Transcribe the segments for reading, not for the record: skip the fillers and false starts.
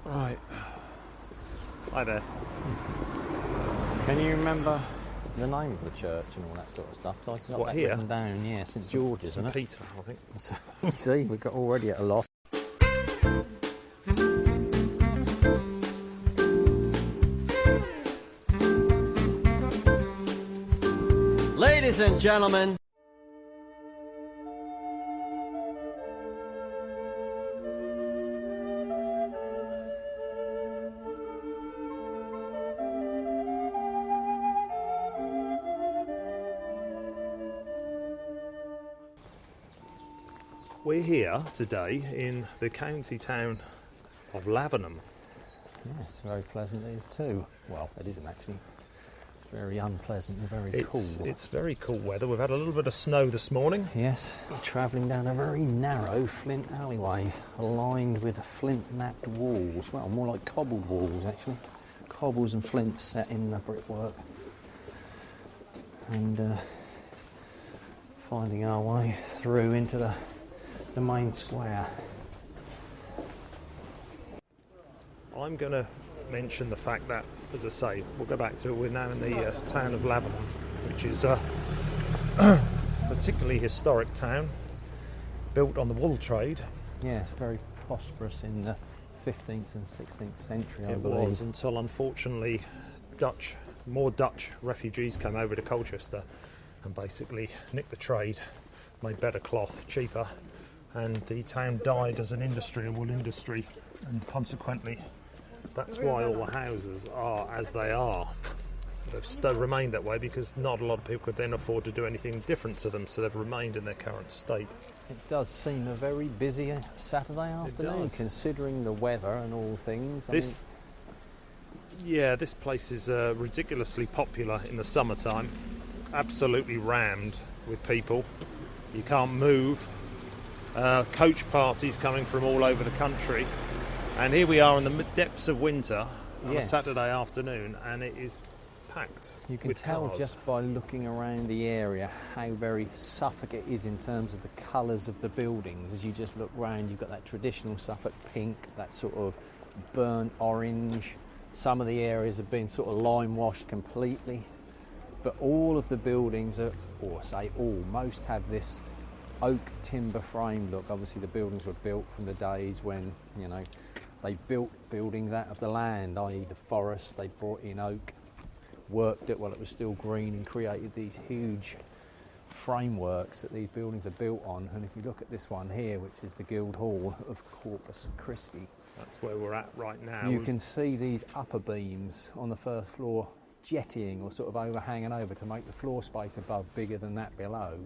Right. Hi there. Can you remember the name of the church and all that sort of stuff? So I got that written down, yeah, St George's, isn't it? Peter, I think. So, you see, we've got already at a loss. Ladies and gentlemen, we're here today in the county town of Lavenham. Yes, very pleasant it is too. Well, it isn't actually. It's very unpleasant and very cool. It's very cool weather. We've had a little bit of snow this morning. Yes, we're travelling down a very narrow flint alleyway, lined with flint-napped walls. Well, more like cobbled walls actually. Cobbles and flints set in the brickwork. And finding our way through into the main square. I'm going to mention the fact that, as I say, we'll go back to it, we're now in the town of Lavenham, which is a particularly historic town, built on the wool trade. Yes, very prosperous in the 15th and 16th century, I believe. It was until, unfortunately, more Dutch refugees came over to Colchester and basically nicked the trade, made better cloth, cheaper, and the town died as an industry, a wool industry, and consequently that's why all the houses are as they are. They've still remained that way because not a lot of people could then afford to do anything different to them, so they've remained in their current state. It does seem a very busy Saturday afternoon, considering the weather and all things. This place is ridiculously popular in the summertime, absolutely rammed with people. You can't move. Coach parties coming from all over the country, and here we are in the depths of winter on a Saturday afternoon, and it is packed. You can with tell cars. just by looking around the area how very Suffolk it is in terms of the colours of the buildings. As you just look round, you've got that traditional Suffolk pink, that sort of burnt orange. Some of the areas have been sort of lime washed completely, but all of the buildings are, or say all, most have this oak timber frame look. Obviously the buildings were built from the days when, you know, they built buildings out of the land, i.e. the forest. They brought in oak, worked it while it was still green, and created these huge frameworks that these buildings are built on. And if you look at this one here, which is the Guildhall of Corpus Christi, that's where we're at right now. You can see these upper beams on the first floor jettying or sort of overhanging over to make the floor space above bigger than that below.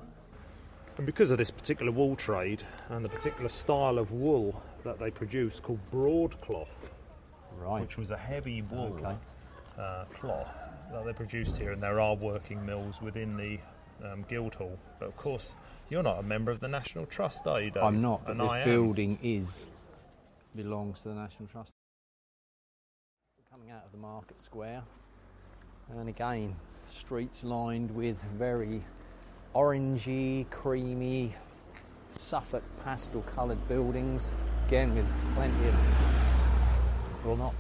And because of this particular wool trade and the particular style of wool that they produce called broadcloth, right, which was a heavy wool cloth that they produced here, and there are working mills within the Guildhall. But of course, you're not a member of the National Trust, are you, Dave? I'm not, but and this building belongs to the National Trust. Coming out of the market square, and again, streets lined with very orangey, creamy, Suffolk pastel coloured buildings, again with plenty of block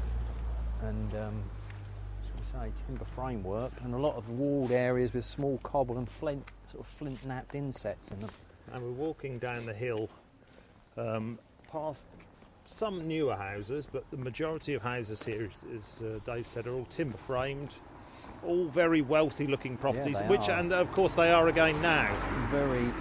and should we say timber framework, and a lot of walled areas with small cobble and flint, sort of flint-napped insets in them. And we're walking down the hill past some newer houses, but the majority of houses here, as Dave said, are all timber framed, all very wealthy looking properties, and of course they are again now.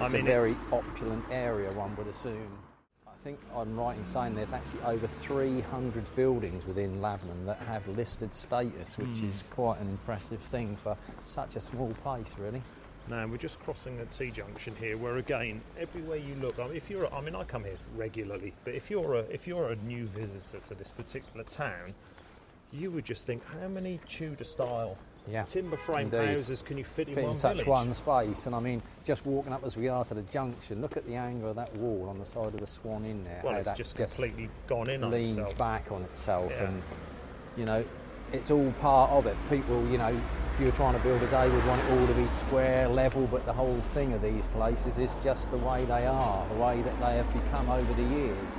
It's a very opulent area, one would assume. I think I'm right in saying there's actually over 300 buildings within Lavenham that have listed status, which is quite an impressive thing for such a small place, really. Now we're just crossing a T-junction here, where again, everywhere you look, I come here regularly, but if you're a new visitor to this particular town, you would just think, how many Tudor style timber frame houses can you fit in one such village? one space? And I mean, just walking up as we are to the junction, look at the angle of that wall on the side of the Swan Inn there. Well, it's just completely gone in on itself. itself. Leans back on itself, and you know, it's all part of it. People, you know, if you were trying to build a day, would want it all to be square, level, but the whole thing of these places is just the way they are, the way that they have become over the years.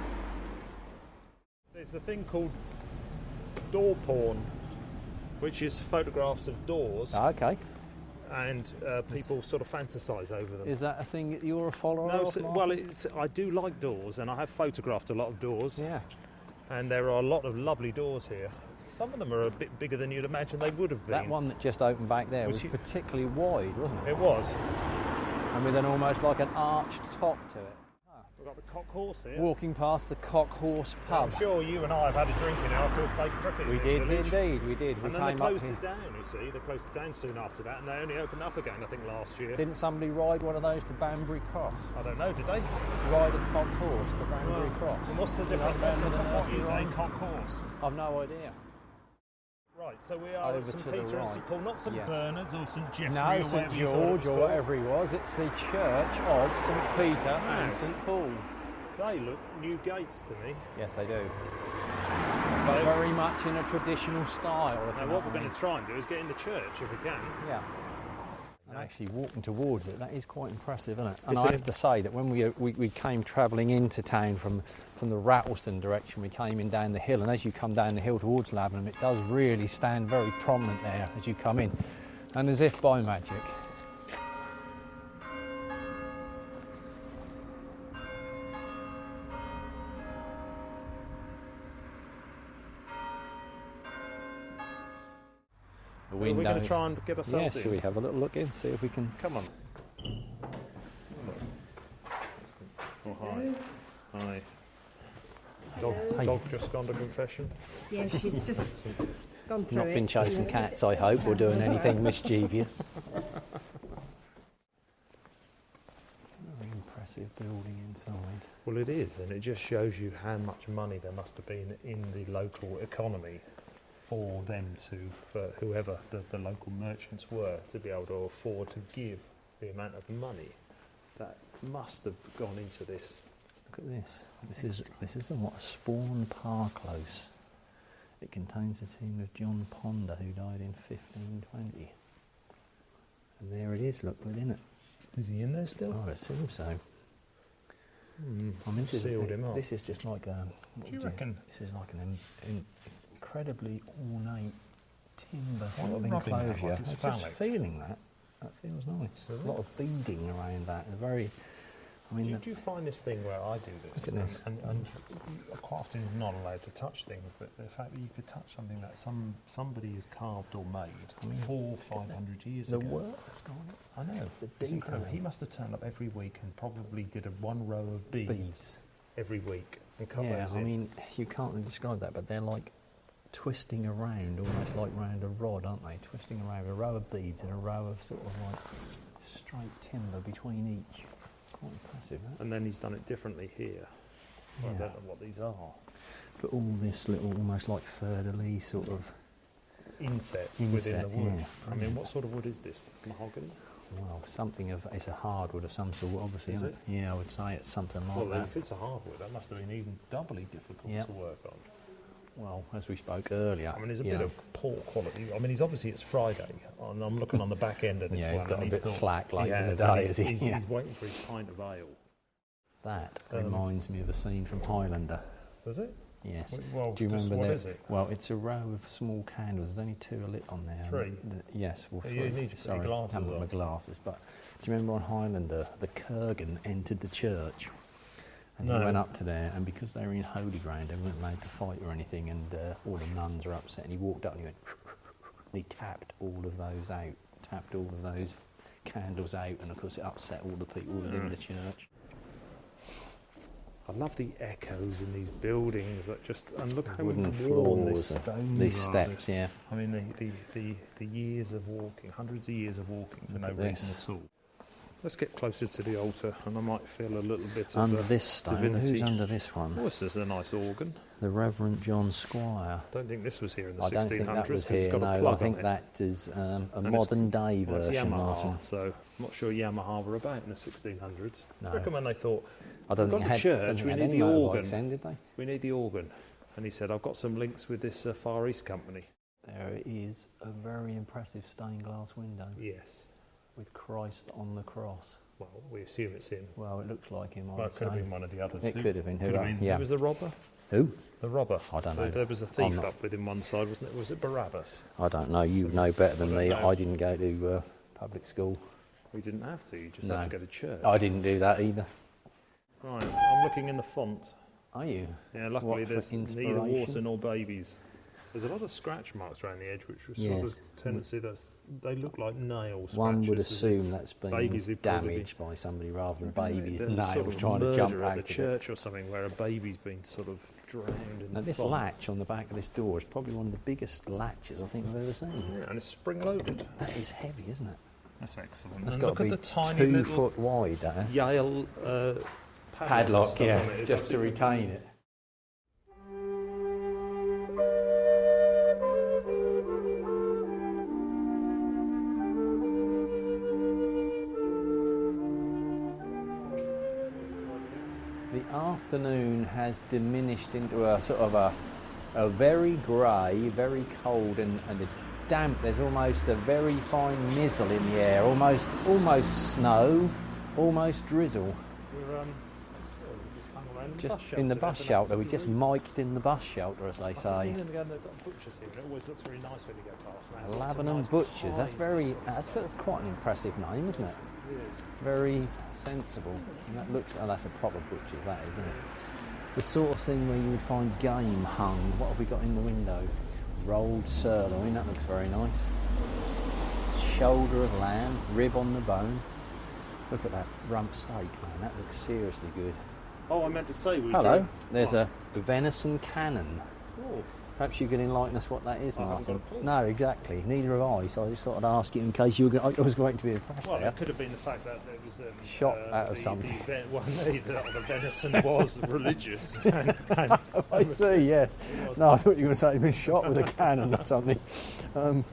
There's the thing called door porn, which is photographs of doors, Okay. and people sort of fantasise over them. Is that a thing that you're a follower No, of, well, Martin? I do like doors, and I have photographed a lot of doors, Yeah. and there are a lot of lovely doors here. Some of them are a bit bigger than you'd imagine they would have been. That one that just opened back there Was was particularly wide, wasn't it? It was. And with an almost like an arched top to it. We've got the Cock Horse here. Walking past the Cock Horse pub. I'm sure you and I have had a drink in after we played cricket in We this did village. indeed, we did. We And then they came up closed here. it down, you see. They closed it down soon after that, and they only opened up again, I think, last year. Didn't somebody ride one of those to Banbury Cross? I don't know, did they? Ride a Cock Horse to Banbury Cross? And what's the Do you difference? remember the What is a nursery Cock Horse? rhyme? I've no idea. Right, so we are Over at St to the Peter and right. St Paul, not St Yes. Bernard's or St Geoffrey No, or St whatever you thought it George was or called. whatever he was. It's the Church of St Peter and St Paul. They look new gates to me. Yes, they do. But very much in a traditional style. if Now, you know what we're I going mean. to try and do is get in the church if we can. Yeah. And actually walking towards it, that is quite impressive, isn't it? And Is I it? have to say that when we came travelling into town from the Rattleston direction, we came in down the hill, and as you come down the hill towards Lavenham, it does really stand very prominent there as you come in. And as if by magic, the We're going windows. to try and get ourselves Yes, in. shall we have a little look in, see if we can. Come on. Oh, hi. Hi. Dog just gone to confession. Yeah, she's just gone through Not it. been chasing you know. cats, I hope, or doing anything mischievous. Very impressive building inside. Well, it is, and it just shows you how much money there must have been in the local economy for them to, for whoever the local merchants were, to be able to afford to give the amount of money that must have gone into this. Look at this. This is what a Spawn Par Close. It contains the tomb of John Ponder, who died in 1520. And there it is. Look within it. Is he in there still? Oh, I assume so. I mean, Sealed him up. This is just like a. Do you reckon? This is like an incredibly ornate timber sort of rubbing that enclosure. like it's I'm just phallic? feeling that. That feels nice. Does There's a lot of beading around that. And very. I mean, Do you find this thing where I do this? Look at this. And quite often you're not allowed to touch things, but the fact that you could touch something that somebody has carved or made 400-500 years the ago. work that's gone in. I know. The It's incredible. detail. He must have turned up every week and probably did one row of beads every week and cut Yeah, those I in. mean, you can't really describe that, but they're like twisting around, almost like round a rod, aren't they? Twisting around a row of beads and a row of sort of like straight timber between each. Quite impressive, isn't it? And then he's done it differently here. I Yeah. don't know what these are. But all this little, almost like fleur-de-lis sort of. Insets within the Inset, wood. yeah. I mean, what sort of wood is this? Mahogany? Well, something of, it's a hardwood of some sort, obviously, Is isn't it? Yeah, I would say it's something like Well, that. if it's a hardwood, that must have been even doubly difficult Yeah. to work on. Well, as we spoke earlier. I mean, there's a you bit know, of poor quality. I mean, it's Friday, and I'm looking on the back end of this Yeah, one. he's got and a bit thought- slack late in the has, day, and is he? He's, Yeah. he's waiting for his pint of ale. That reminds me of a scene from Highlander. Does it? Yes. Well, Do you just remember what that? is it? Well, it's a row of small candles. There's only two lit on there. and Three? Yes. Well, Oh, three. you need to put your Sorry, glasses haven't got on. my glasses. But do you remember on Highlander, the Kurgan entered the church, and No. he went up to there, and because they were in holy ground, they weren't allowed to fight or anything, and all the nuns are upset. And he walked up and he went, and he tapped all of those out, tapped all of those candles out, and of course it upset all the people within the church. I love the echoes in these buildings that just, and look how Wooden worn this floors, stone these are. steps, yeah. I mean, the years of walking, hundreds of years of walking for Look no at reason this. at all. Let's get closer to the altar, and I might feel a little bit of Under the this stone, divinity. who's under this one? Oh, this is a nice organ. The Reverend John Squire. Don't think this was here in the I 1600s. don't think that was 'cause it's here, got a no. plug I on think it. that is a And it's- modern day Well, it's version, Yamaha, Martin. so I'm not sure Yamaha were about in the 1600s. No. I reckon when they thought, I don't We've think got it the had, church, don't think we it had need any the motorbikes organ. then, did they? we need the organ. And he said, I've got some links with this Far East company. There is a very impressive stained glass window Yes. with Christ on the cross. Well, we assume it's him. Well, it looks like him, I Well, would it could have say. been one of the others. It could have been. Could have been. Yeah. Who was the robber? Who? The robber. I don't know. There was a thief up within one side, wasn't it? Was it Barabbas? I don't know. You know better than me. know. I didn't go to public school. We didn't have to. You just No. had to go to church. I didn't do that either. Right, I'm looking in the font. Are you? Yeah, luckily What for there's neither inspiration? water nor babies. There's a lot of scratch marks around the edge, which was sort Yes. of tendency they look like nail scratches. One would assume that's been babies who've probably damaged by somebody rather than babies' There's nails sort of trying to jump murder out at of the it. church or something where a baby's been sort of drowned in Now the this font. latch on the back of this door is probably one of the biggest latches I think I've ever seen. Yeah, and it's spring-loaded. That is heavy, isn't it? That's excellent. That's And got look to at be the tiny 2 little foot wide, that has. Yale Padlock, stuff yeah, on it. It's just to absolutely retain it. The afternoon has diminished into a sort of a very grey, very cold and damp. There's almost a very fine mizzle in the air, almost snow, almost drizzle. We're Just in the bus shelter, we just mic'd in the bus shelter, as they say. They've got butchers here. It always looks very nice when you go past. Now, Lavenham Butchers. That's quite an impressive name, isn't it? It is. Very sensible. And that looks. Oh, that's a proper butcher's, that isn't it? The sort of thing where you would find game hung. What have we got in the window? Rolled sirloin. That looks very nice. Shoulder of lamb, rib on the bone. Look at that rump steak, man. That looks seriously good. Oh, I meant to say we Hello. do. There's a venison cannon. Oh, Perhaps you can enlighten us what that is, I haven't got Martin. a clue. No, exactly. Neither have I. So I just thought I'd ask you in case you were. I was going to be impressed well, there. it could have been the fact that there was Shot out of something. The venison was religious. and I see. Yes. No, I thought you were going to say he'd been shot with a cannon or something. Do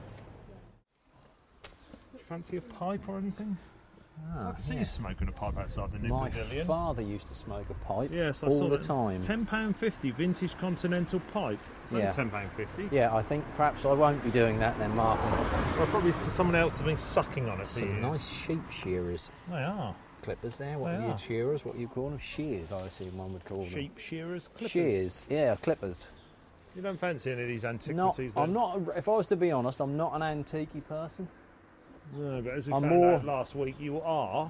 you fancy a pipe or anything? I can see you smoking a pipe outside the new My pavilion. father used to smoke a pipe. Yes, I all saw the that. time. £10.50 vintage continental pipe. It's only Yeah. £10.50. Yeah, I think perhaps I won't be doing that then, Martin. Well, probably someone else has been sucking on it for Some years. nice sheep shearers. They are. Clippers there. What They are you are. shearers? What do you call them? Shears, I assume one would call them. Sheep shearers, clippers. Shears. Yeah, clippers. You don't fancy any of these No, antiquities then? I'm not. If I was to be honest, I'm not an antique person. No, but as we I'm found more- out last week, you are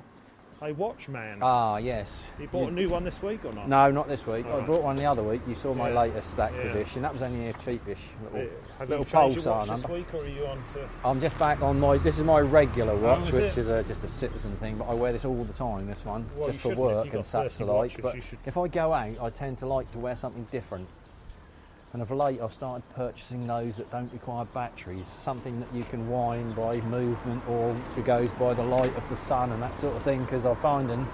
a watchman. Ah, yes. You bought a new one this week or not? No, not this week. I Alright. brought one the other week. You saw my Yeah. litest Yeah. acquisition. That was only a cheapish little, Have little you changed your pulsar watch this number. week, or are you on to... I'm just back on my. This is my regular watch, is which it? is just a citizen thing. But I wear this all the time. This one, Well, just you for shouldn't. If work you've and got such 30 the like. watches, But you should- if I go out, I tend to like to wear something different. And of late, I've started purchasing those that don't require batteries. Something that you can wind by movement, or it goes by the light of the sun and that sort of thing. Because I'm finding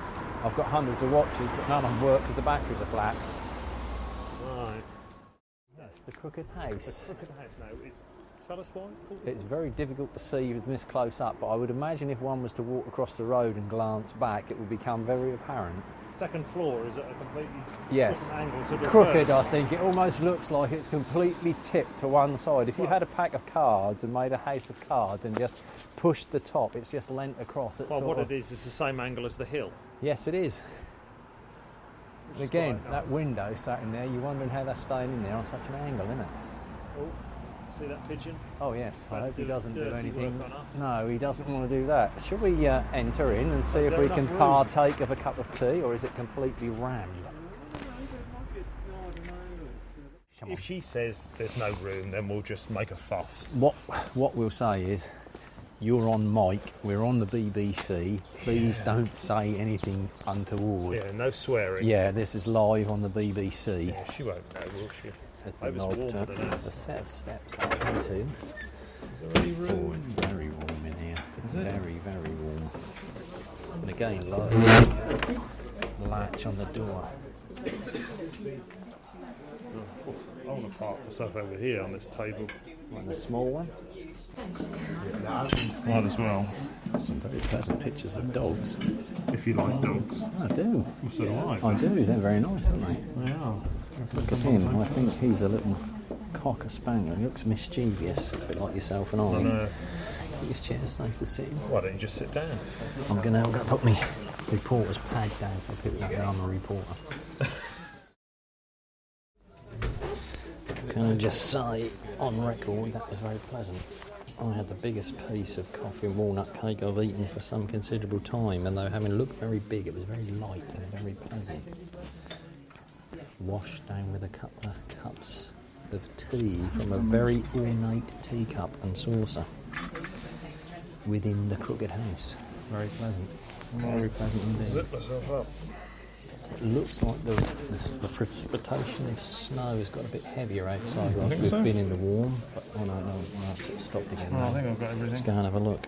I've got hundreds of watches, but none of them work because the batteries are flat. Right. That's the Crooked The House. Crooked House now. Tell us why it's called. It's very difficult to see with this close up, but I would imagine if one was to walk across the road and glance back, it would become very apparent. Second floor is at a completely Yes. different angle to the Crooked, first. I think. It almost looks like it's completely tipped to one side. If you had a pack of cards and made a house of cards and just pushed the top, it's just leant across. It's Well, sort what of- it is the same angle as the hill. Yes, it is. Which is Again, quite that nice. window sat in there, you're wondering how that's staying in there on such an angle, isn't it? Oh, see that pigeon? Oh yes, I That hope he doesn't do dirty anything. work on us. No, he doesn't want to do that. Should we enter in and see Is if there we enough can room? partake of a cup of tea, or is it completely rammed? Come on. If she says there's no room, then we'll just make a fuss. What we'll say is, you're on mic, we're on the BBC, please don't say anything untoward. Yeah, no swearing. Yeah, this is live on the BBC. Yeah, she won't know, will she? There's I the was knob warmer to than us. a set of steps up into. Is there any Oh, room? it's very warm in here. Is it? Very, very warm. And again, latch on the door. I want to park myself over here on this table. And the small one. Might as well, Some very pleasant pictures of dogs. if you like dogs. I do. So do I. I do. They're very nice, aren't they? They are. Look at him. I think he's a little cocker spaniel. He looks mischievous, a bit like yourself and I. And, Think his chair's safe to sit in. why don't you just sit down? I'm gonna put my reporter's pad down so people don't know I'm a reporter. Can I just say, on record, that was very pleasant. I had the biggest piece of coffee and walnut cake I've eaten for some considerable time, and though having looked very big, it was very light and very pleasant. Washed down with a couple of cups of tea from a very ornate teacup and saucer within the crooked house. Very pleasant. Very pleasant indeed. Lift myself up. It looks like the precipitation of snow has got a bit heavier outside whilst we've been in the warm. But, oh no, it's stopped again. I think I've got everything. Let's go and have a look.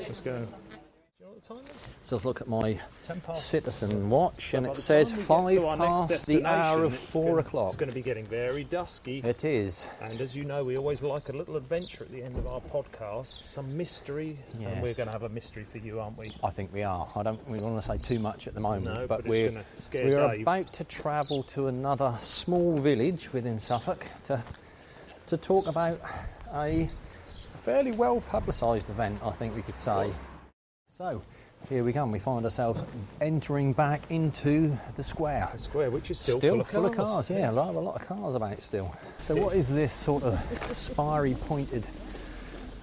Let's go. Do you know what the time is? So let's look at my 10 past. citizen watch, So and by it the says time we get 5 to our next past the hour of destination, 4 o'clock. It's going to be getting very dusky. It is. And as you know, we always like a little adventure at the end of our podcast, some mystery. Yes. And we're going to have a mystery for you, aren't we? I think we are. We don't want to say too much at the moment, No, but it's we're gonna scare Dave. about to travel to another small village within Suffolk to talk about a fairly well publicised event, I think we could say. So, here we come. We find ourselves entering back into the square. The square, which is still Full of cars, yeah, a lot of cars about still. So what is this sort of spiry pointed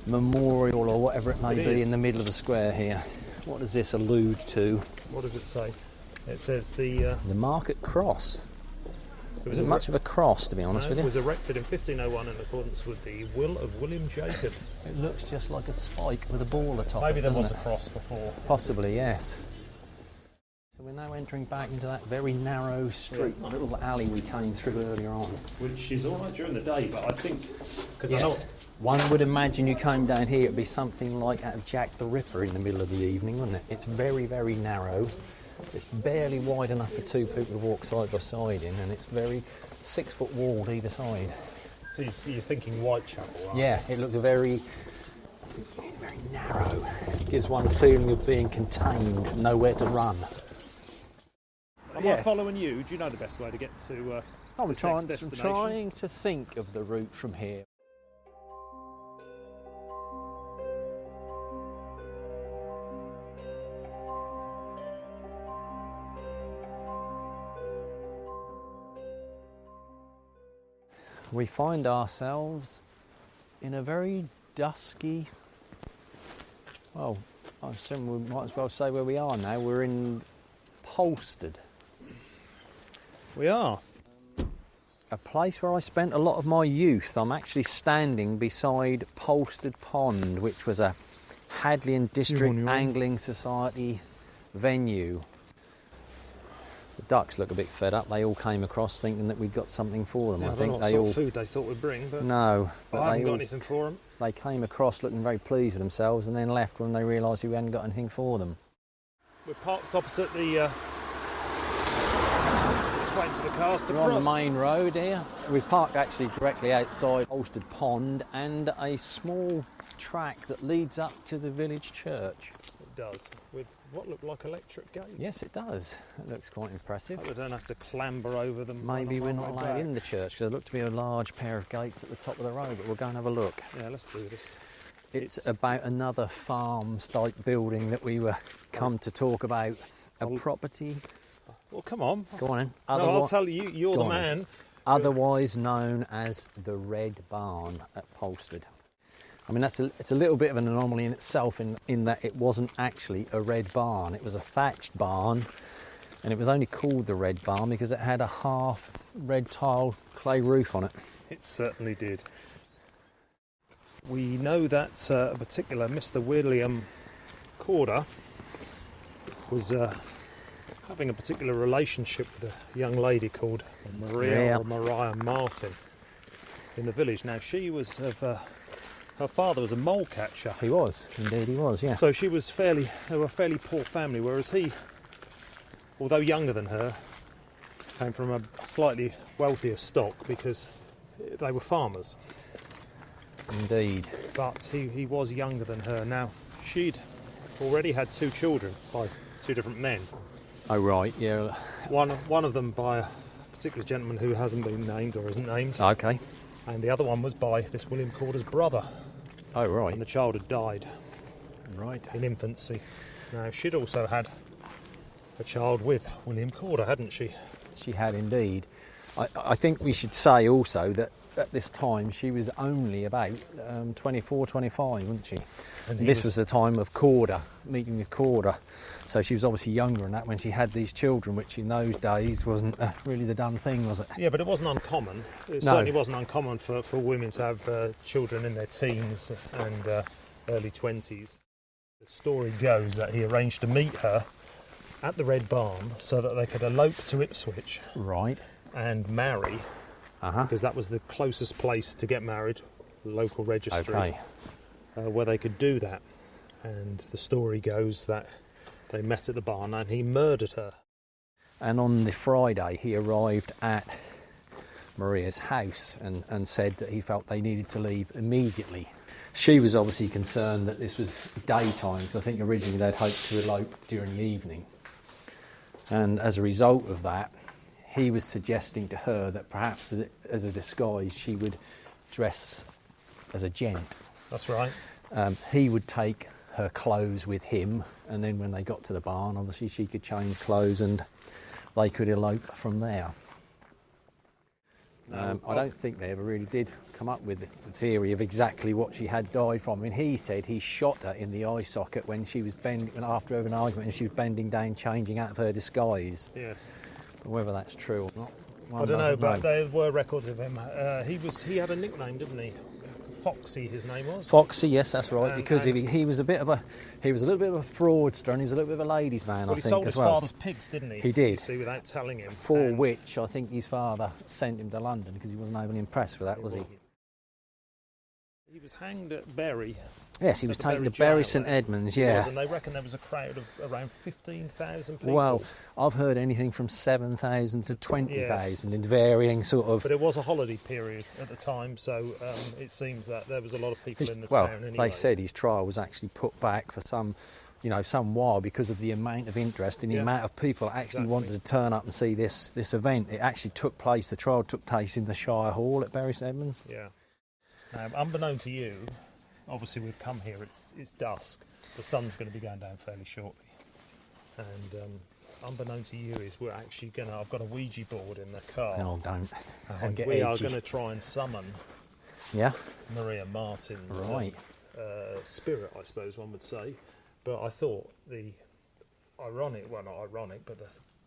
memorial or whatever it may be in the middle of the square here? What does this allude to? What does it say? It says the Market Cross. it Isn't much of a cross, to be honest with it you. was erected in 1501 in accordance with the will of William Jacob. It looks just like a spike with a ball atop Maybe it, there doesn't was it? a cross before. Possibly, yes. So we're now entering back into that very narrow street, little alley we came through earlier on. Which is all right during the day, but I think because I know One would imagine you came down here, it'd be something like out of Jack the Ripper in the middle of the evening, wouldn't it? It's very, very narrow. It's barely wide enough for two people to walk side by side in, and it's very 6 foot walled either side. So you're thinking Whitechapel, aren't you? Yeah, it looks very narrow. Gives one a feeling of being contained, nowhere to run. Am I following you? Do you know the best way to get to I'm this trying, next I'm destination? trying to think of the route from here. We find ourselves in a very dusky, well, I assume we might as well say where we are now. We're in Polstead. We are. A place where I spent a lot of my youth. I'm actually standing beside Polstead Pond, which was a Hadleian District Angling Society venue. The ducks look a bit fed up. They all came across thinking that we'd got something for them. Yeah, I think what they sort all of food they thought we'd bring, but no, I but haven't got anything for them. they came across looking very pleased with themselves, and then left when they realised we hadn't got anything for them. We're parked opposite the. Just waiting for the cars to We're cross. on the main road here. We've parked actually directly outside Polstead Pond and a small track that leads up to the village church. It does, with what look like electric gates. Yes, it does. It looks quite impressive. Hope we don't have to clamber over them. Maybe on we're our not way allowed back. in the church because there look to be a large pair of gates at the top of the road, but we'll go and have a look. Yeah, let's do this. It's about another farm-type building that we were come to talk about. A property. Well, come on. Go on in. No, I'll tell you. You're Go the on man. Otherwise known as the Red Barn at Polstead. I mean, it's a little bit of an anomaly in itself in that it wasn't actually a red barn. It was a thatched barn, and it was only called the Red Barn because it had a half red tile clay roof on it. It certainly did. We know that a particular Mr. William Corder was having a particular relationship with a young lady called Mariah Martin in the village. Now, she was of her father was a mole catcher. He was, indeed he was, yeah. So they were a fairly poor family, whereas he, although younger than her, came from a slightly wealthier stock because they were farmers. Indeed. But he was younger than her. Now, she'd already had 2 children by 2 different men. Oh, right, yeah. One of them by a particular gentleman who hasn't been named or isn't named. Okay. And the other one was by this William Corder's brother. Oh, right. And the child had died Right. in infancy. Now, she'd also had a child with William Corder, hadn't she? She had indeed. I think we should say also that at this time she was only about 24, 25, wasn't she? And This was the time of Corder, meeting with Corder. So she was obviously younger than that when she had these children, which in those days wasn't really the done thing, was it? Yeah, but it wasn't uncommon. It certainly wasn't uncommon for women to have children in their teens and early 20s. The story goes that he arranged to meet her at the Red Barn so that they could elope to Ipswich. Right. And marry, because that was the closest place to get married, local registry, where they could do that. And the story goes that they met at the barn and he murdered her. And on the Friday he arrived at Maria's house and said that he felt they needed to leave immediately. She was obviously concerned that this was daytime, because I think originally they'd hoped to elope during the evening. And as a result of that, he was suggesting to her that perhaps as a disguise she would dress as a gent. That's right. He would take her clothes with him, and then when they got to the barn, obviously she could change clothes and they could elope from there. I don't think they ever really did come up with the theory of exactly what she had died from. I mean, he said he shot her in the eye socket when she was after an argument, and she was bending down, changing out of her disguise. Yes. Whether that's true or not, I don't know, but there were records of him. He had a nickname, didn't he? Foxy, his name was. Foxy, yes, that's right. Because he was a little bit of a fraudster, and he was a little bit of a ladies' man. Well, I think he sold as his well. father's pigs, didn't he? He did. You see, without telling him. For which I think his father sent him to London because he wasn't overly impressed with that, was he? He was hanged at Bury. Yes, he was the taken to Bury Bury jail St there. Edmunds, He yeah. was, and they reckon there was a crowd of around 15,000 people. Well, I've heard anything from 7,000 to 20,000 in varying sort of... But it was a holiday period at the time, so it seems that there was a lot of people in the well, town anyway. they said his trial was actually put back for some while because of the amount of interest and the amount of people that actually wanted to turn up and see this event. It actually took place, the trial took place in the Shire Hall at Bury St Edmunds. Yeah. Now, unbeknown to you, obviously we've come here, it's dusk. The sun's going to be going down fairly shortly. And unbeknown to you is we're actually I've got a ouija board in the car. Oh, don't. And we are going to try and summon Maria Martin's spirit, I suppose one would say. But I thought the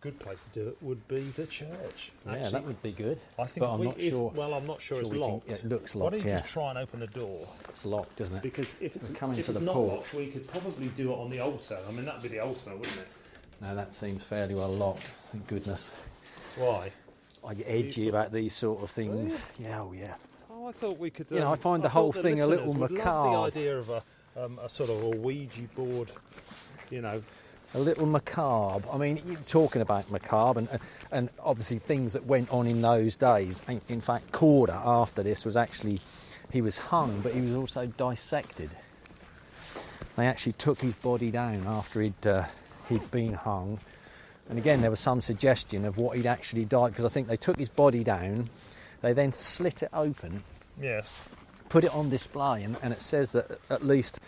good place to do it would be the church. Yeah, actually, that would be good. I think but I'm not sure. Well, I'm not sure it's locked. It looks locked. Why don't you just try and open the door? It's locked, isn't it? Because if it's the not porch. locked, we could probably do it on the altar. I mean, that'd be the ultimate, wouldn't it? No, that seems fairly well locked. Thank goodness. Why? I get edgy about these sort of things. Yeah, Oh, I thought we could. I find the whole thing a little macabre. macabre. The idea of a sort of a ouija board, A little macabre. I mean, you're talking about macabre and obviously things that went on in those days. In fact, Corder, after this, he was hung, but he was also dissected. They actually took his body down after he'd been hung. And again, there was some suggestion of what he'd actually died, because I think they took his body down, they then slit it open. Yes. Put it on display, and it says that at least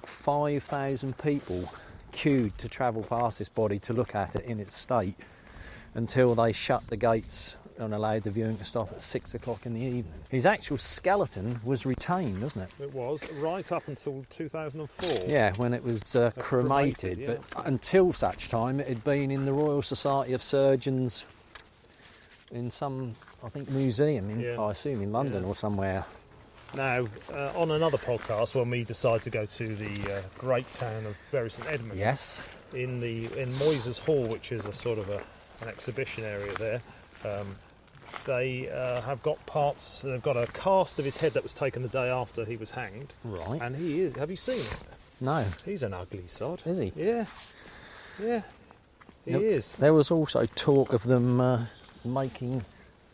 5,000 people queued to travel past this body to look at it in its state until they shut the gates and allowed the viewing to stop at 6 o'clock in the evening. His actual skeleton was retained, wasn't it? It was, right up until 2004. Yeah, when it was cremated. yeah. But until such time, it had been in the Royal Society of Surgeons in some, I think, museum, I assume in London or somewhere. Now, on another podcast, when we decide to go to the great town of Bury St Edmunds, yes, in Moyses Hall, which is a sort of an exhibition area there, they have got parts. They've got a cast of his head that was taken the day after he was hanged. Right. And he is. Have you seen it? No. He's an ugly sod. Is he? Yeah. Yeah. He is. There was also talk of them making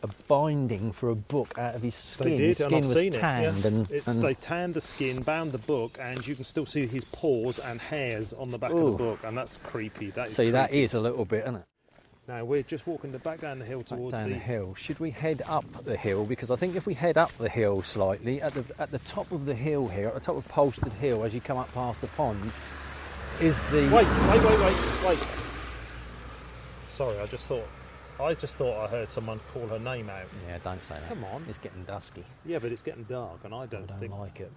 a binding for a book out of his skin. They did, his skin and I've was seen tanned it. Yeah. and They tanned the skin, bound the book, and you can still see his paws and hairs on the back of the book, and that's creepy. That is a little bit, isn't it? Now we're just walking back down the hill towards the hill. Should we head up the hill? Because I think if we head up the hill slightly, at the top of the hill here, at the top of Polstead Hill, as you come up past the pond, is the... Wait. Sorry, I just thought I just thought I heard someone call her name out. Yeah, don't say that. Come on. It's getting dusky. Yeah, but it's getting dark, and I don't think... like it.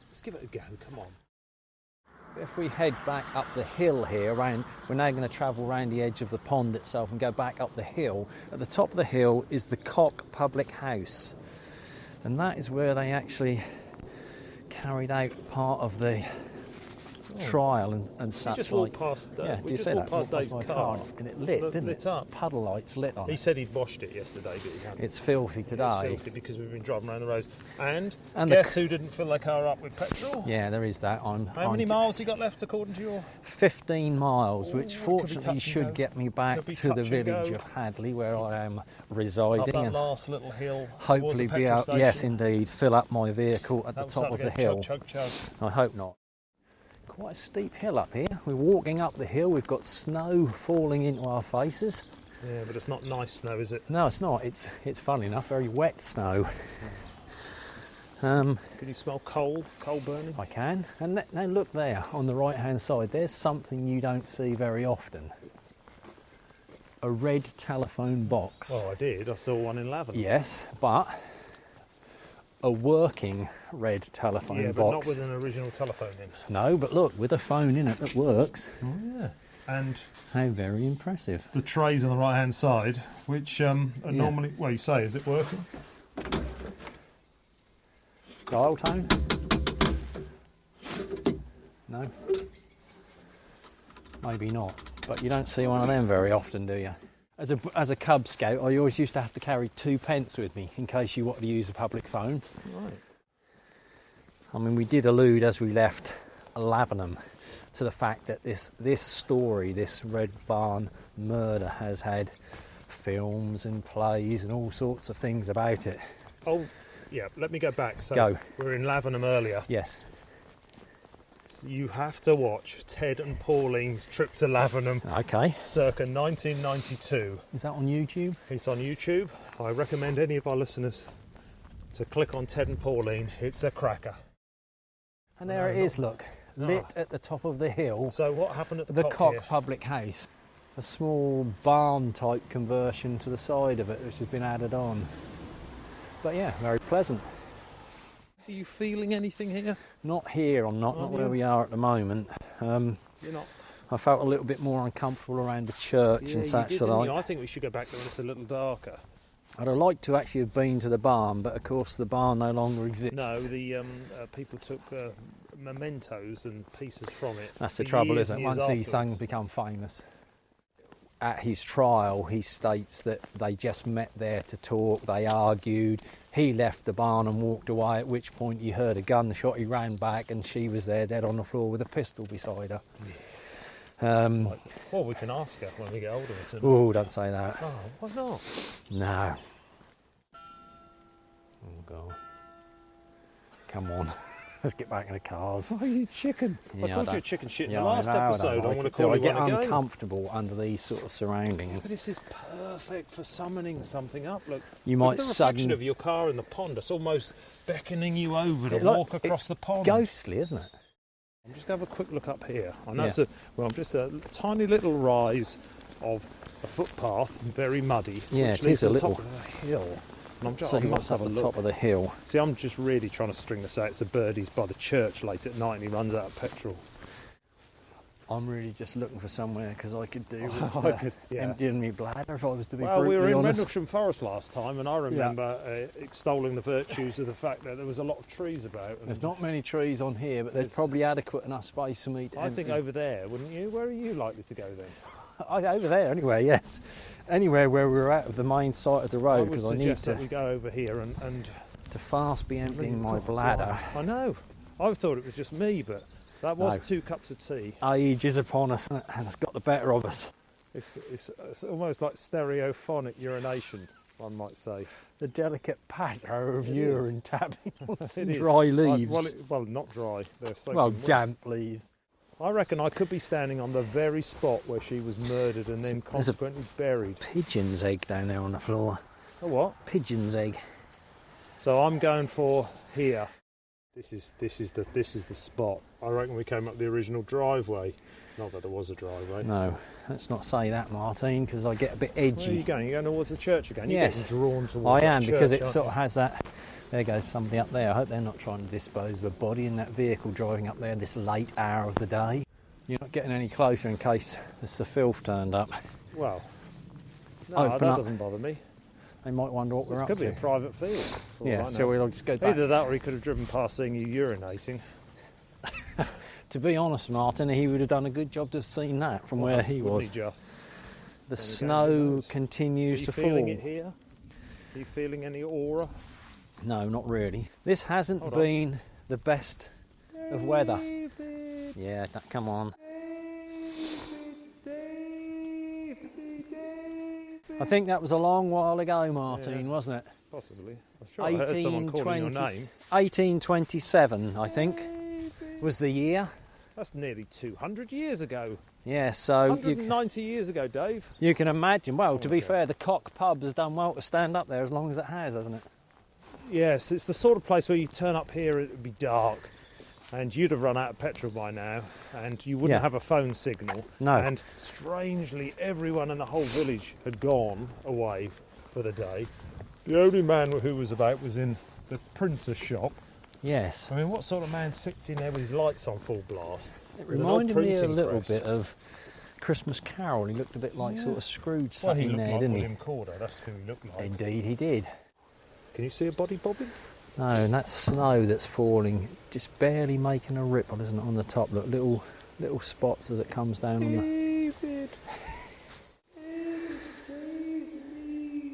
Let's give it a go, come on. If we head back up the hill here, we're now going to travel around the edge of the pond itself and go back up the hill. At the top of the hill is the Cock Public House. And that is where they actually carried out part of the trial and such. We just walked past, we just walked past Dave's car. And it lit, didn't lit it? up. Puddle lights lit on it. He said he'd washed it yesterday, but he hadn't. It's filthy today. It's filthy because we've been driving around the roads. And guess who didn't fill their car up with petrol? Yeah, there is that. How many miles you got left according to your... 15 miles, which fortunately should get me back to the village of Hadley, where I am residing. Up that and last little hill. hopefully be able, yes indeed, fill up my vehicle at the top of the hill. Chug. I hope not. Quite a steep hill up here. We're walking up the hill. We've got snow falling into our faces. Yeah, but it's not nice snow, is it? No, it's not. It's fun enough, very wet snow. Can you smell coal burning? I can. And now look there on the right hand side. There's something you don't see very often. A red telephone box. Well, I did. I saw one in Lavenham. Yes, but a working red telephone box. Yeah, but not with an original telephone in. No, but look, with a phone in it that works. Oh, yeah. And how very impressive. The trays on the right-hand side, which are normally... Well, you say, is it working? Dial tone? No? Maybe not. But you don't see one of them very often, do you? As a Cub Scout, I always used to have to carry 2p with me in case you wanted to use a public phone. Right. I mean, we did allude as we left Lavenham to the fact that this story, this Red Barn murder, has had films and plays and all sorts of things about it. Oh, yeah, let me go back. So Go. We were in Lavenham earlier. Yes. So you have to watch Ted and Pauline's Trip to Lavenham. Okay. Circa 1992. Is that on YouTube? It's on YouTube. I recommend any of our listeners to click on Ted and Pauline. It's a cracker. And there it is, look. Lit at the top of the hill. So what happened at the Cock here? Public House? A small barn type conversion to the side of it which has been added on. But yeah, very pleasant. Are you feeling anything here? Not here, I'm not where we are at the moment. You're not? I felt a little bit more uncomfortable around the church and such. I think we should go back there when it's a little darker. I'd have liked to actually have been to the barn, but of course the barn no longer exists. No, the people took mementos and pieces from it. That's the trouble, isn't it? Once these songs become famous. At his trial, he states that they just met there to talk, they argued. He left the barn and walked away, at which point he heard a gunshot. He ran back and she was there dead on the floor with a pistol beside her. Well, we can ask her when we get older. Oh, don't say that. Oh, why not? No. Oh, God. Come on. Let's get back in the cars. Oh, you chicken. Yeah, I called you a chicken shit in the I last know, episode. I want to call you I get one again. uncomfortable under these sort of surroundings. But this is perfect for summoning something up. Look, you look might at the reflection of your car in the pond. It's almost beckoning you over to walk across the pond. Ghostly, isn't it? I'm just going to have a quick look up here. I know it's just a tiny little rise of a footpath, very muddy. Yeah, which it leads is a to the little. top of a hill. And So he must have a top of the hill. See, I'm just really trying to string this out. It's a birdies by the church late at night and he runs out of petrol. I'm really just looking for somewhere because I could do with emptying my bladder if I was to be brutally honest. Well, we were in Rendlesham Forest last time and I remember extolling the virtues of the fact that there was a lot of trees about. There's not many trees on here, but there's probably adequate enough space for me to I think over there, wouldn't you? Where are you likely to go then? Over there anyway, yes. Anywhere where we're out of the main site of the road, because I need to. That we go over here and to fast be emptying my bladder. I know. I thought it was just me, but that was 2 cups of tea. Age is upon us, and it's got the better of us. It's almost like stereophonic urination, one might say. The delicate patter of urine tapping on dry leaves. Well, not dry. Damp leaves. I reckon I could be standing on the very spot where she was murdered and then consequently buried. Pigeon's egg down there on the floor. A what? Pigeon's egg. So I'm going for here. This is the spot. I reckon we came up the original driveway. Not that there was a driveway. No, let's not say that, Martin, because I get a bit edgy. Where are you going? You're going towards the church again? You're Yes. getting drawn towards I am, that because church, it aren't sort of you? has that. There goes somebody up there. I hope they're not trying to dispose of a body in that vehicle driving up there this late hour of the day. You're not getting any closer in case there's the filth turned up. Well, no, Open that up. doesn't bother me. They might wonder what This we're up could be to. a private field. for all Yeah, I so know. we'll just go back. Either that or he could have driven past seeing you urinating. To be honest, Martin, he would have done a good job to have seen that from where he Wouldn't was. he just? The Then again, who snow knows? Are continues you to feeling fall. it here? Are you feeling any aura? No, not really. This hasn't Hold on. been the best of weather. Yeah, come on. I think that was a long while ago, Martin, Yeah. wasn't it? Possibly. I'm sure I heard someone calling your 1820 name. 1827, I think, was the year. That's nearly 200 years ago. Yeah, so you, 190 years ago, Dave. you can imagine. Well, to be Okay. fair, the Cock Pub has done well to stand up there as long as it has, hasn't it? Yes, it's the sort of place where you turn up here, it would be dark, and you'd have run out of petrol by now, and you wouldn't Yeah. have a phone signal. No. And strangely, everyone in the whole village had gone away for the day. The only man who was about was in the printer's shop. Yes. I mean, what sort of man sits in there with his lights on full blast? It with an old reminded me a printing little press? bit of Christmas Carol. He looked a bit like sort of Scrooge Well, sat he in looked there, like didn't William Corder. That's who he looked he? like. Indeed, he did. Can you see a body bobbing? No, and that snow that's falling, just barely making a ripple, isn't it, on the top? Look, little spots as it comes down on the... David, save me.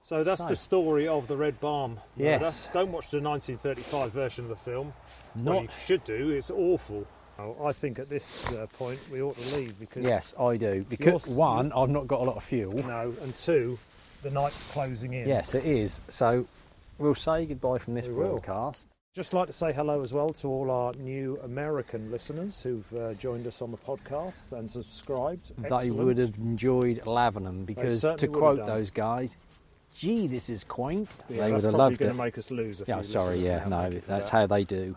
So that's So- the story of the Red Barn murder. Yes. Don't watch the 1935 version of the film. Well, Not... you should do. It's awful. Well, I think at this point we ought to leave because Yes, I do. Because, Yours- one, I've not got a lot of fuel. no, and two, the night's closing in. Yes, it is. So we'll say goodbye from this We will. broadcast. Just like to say hello as well to all our new American listeners who've joined us on the podcast and subscribed. They Excellent. would have enjoyed Lavenham because, certainly to would have quote done. those guys, gee, this is quaint. Yeah, they that's would have probably loved going it. to make us lose a few Yeah, sorry, listeners yeah, now. no, Thank you for that's that. how they do.